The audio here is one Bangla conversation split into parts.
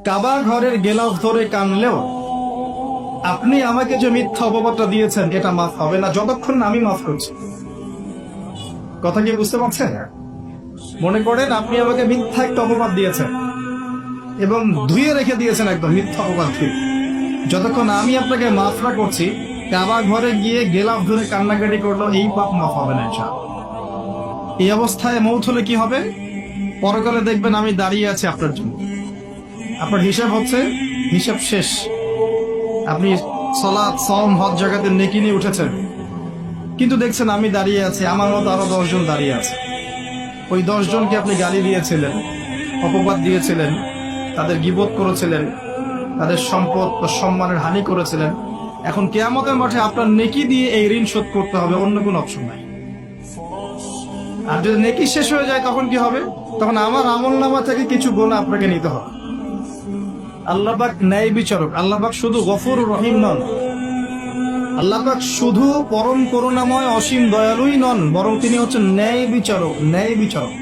কাবা ঘরের গেলাফ ধরে কানলেও আপনি আমাকে যে মিথ্যা অপবাদটা দিয়েছেন এটা মাফ হবে না যতক্ষণ না আমি মাফ করছি। কথা কি বুঝতে পারছেন? মনে করেন আপনি আমাকে মিথ্যা একটা অপবাদ দিয়েছেন এবং ধুয়ে রেখে দিয়েছেন একদম মিথ্যা অপবাদ দিয়ে। যতক্ষণ আমি আপনাকে মাফ না করছি, কাবা ঘরে গিয়ে গেলাফ ধরে কান্নাকাটি করলো, এই পাপ মাফ হবে না ইনশাআল্লাহ। এই অবস্থায় মৌত হলে কি হবে? পরকালে দেখবেন আমি দাঁড়িয়ে আছি আপনার জন্য। আপনার হিসাব হচ্ছে, হিসাব শেষ। আপনি সালাত, সাওম, হজ জাকাতে নেকি নিয়ে উঠেছেন, কিন্তু দেখছেন আমি দাঁড়িয়ে আছি, আমার মতো আরো 10 জন দাঁড়িয়ে আছে। ওই 10 জনকে আপনি গালি দিয়েছিলেন, অপবাদ দিয়েছিলেন, তাদের গীবত করেছিলেন, তাদের সম্পদ ও সম্মানের হানি করেছিলেন। এখন কিয়ামতের মাঠে আপনার নেকি দিয়ে এই ঋণ শোধ করতে হবে, অন্য কোনো অপশন নাই। আর যদি নেকি শেষ হয়ে যায় তখন কি হবে? তখন আমার আমলনামা থেকে কিছু গুনাহ আপনাকে নিতে হবে। আল্লাহ পাক ন্যায় বিচারক। আল্লাহ পাক শুধু গফুর রহিম নন, আল্লাহ পাক শুধু পরম করুণাময় অসীম দয়ালুই নন, বরং তিনি হচ্ছেন ন্যায় বিচারক। ন্যায় বিচারক।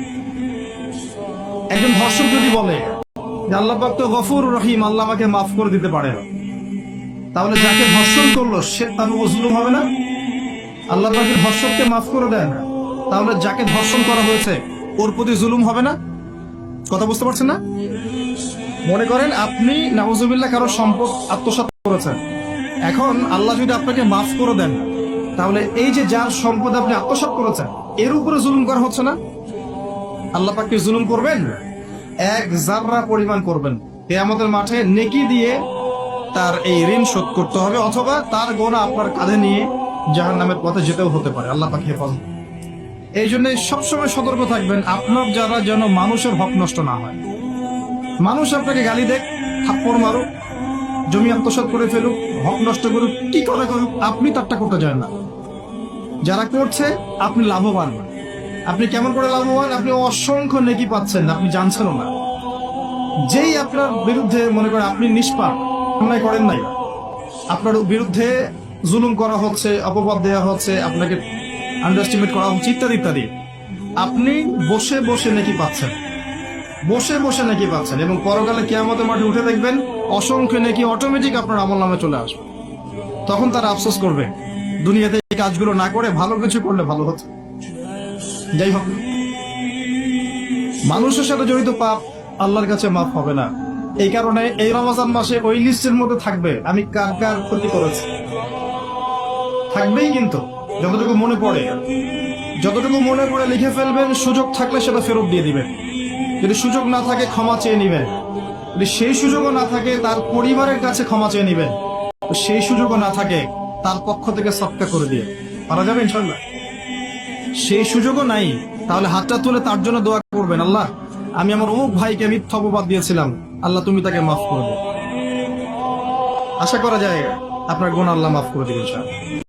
একজন ধর্ষক যদি বলে যে আল্লাহ পাক তো গফুর রহিম, আল্লাহ আমাকে মাফ করে দিতে পারে, তাহলে যাকে ধর্ষণ করলো সে তার উপর জুলুম হবে না? আল্লাহ পাক ধর্ষককে মাফ করে দেন, তাহলে যাকে ধর্ষণ করা হয়েছে ওর প্রতি জুলুম হবে না? কথা বুঝতে পারছেন না? মনে করেন আপনি নাউজুবিল্লাহ কারো সম্পদ আত্মসাৎ করেছেন, এখন আল্লাহ যদি আপনাকে মাফ করে দেন, তাহলে এই যে যার সম্পদ আপনি আত্মসাৎ করেছেন এর উপরে জুলুম করা হচ্ছে না? আল্লাহ পাককে জুলুম করবেন? এক জাররা পরিমাণ করবেন। কিয়ামতের মাঠে নেকি দিয়ে তার এই ঋণ শোধ করতে হবে, অথবা তার গোনা আপনার কাঁধে নিয়ে জাহান্নামের পথে যেতেও হতে পারে। আল্লাহ পাক হেফাজত। এই জন্য সবসময় সতর্ক থাকবেন, আপনার যারা যেন মানুষের হক নষ্ট না হয়। মানুষ আপনাকে গালি দেখ, থাপ্পড় মারুক, জমি আত্মসাৎ করে ফেলুক, হক নষ্ট করুক, কি করে করুক, আপনি তারটা করতে যান না। যারা করছে আপনি লাভবান। আপনি কেমন করে লাভবান? আপনি অসংখ্য নেকি পাচ্ছেন, আপনি জানছেনও না। যেই আপনার বিরুদ্ধে মনে করেন আপনি নিষ্পাপ, অন্যায় করেন নাই, আপনার বিরুদ্ধে জুলুম করা হচ্ছে, অপবাদ দেওয়া হচ্ছে, আপনাকে আন্ডারস্টিমেট করা হচ্ছে, ইত্যাদি ইত্যাদি, আপনি বসে বসে নেকি পাচ্ছেন, বসে বসে নেকি পাচ্ছেন। এবং পরকালে কিয়ামতের মাঠে উঠে দেখবেন অসংখ্য নেকি অটোমেটিক আপনার আমলনামে চলে আসবে। তখন তারা আফসোস করবে, দুনিয়াতে এই কাজগুলো না করে ভালো কিছু করলে ভালো হতো। যাই হোক, মানুষের সাথে জড়িত পাপ আল্লাহর কাছে মাফ হবে না। এই কারণে এই রমজান মাসে ওই লিস্টের মধ্যে থাকবে আমি কার কার ক্ষতি করেছি, থাকবেই। কিন্তু যতটুকু মনে পড়ে, যতটুকু মনে পড়ে লিখে ফেলবেন, সুযোগ থাকলে সেটা ফেরত দিয়ে দিবেন। যদি সুযোগ না থাকে ক্ষমা চেয়ে নিবেন, যদি সেই সুযোগও না থাকে তার পরিবারের কাছে ক্ষমা চেয়ে নিবেন, সেই সুযোগও না থাকে তার পক্ষ থেকে সদকা করে দিয়ে পারা যাবে ইনশাআল্লাহ। সেই সুযোগও নাই, তাহলে হাতটা তুলে তার জন্য দোয়া করবেন, আল্লাহ আমি আমার অমুক ভাইকে মিথ্যা অপবাদ দিয়েছিলাম, আল্লাহ তুমি তাকে মাফ করে দিও। আশা করা যায় আপনার গুনাহ আল্লাহ মাফ করে দিবেন ইনশাআল্লাহ।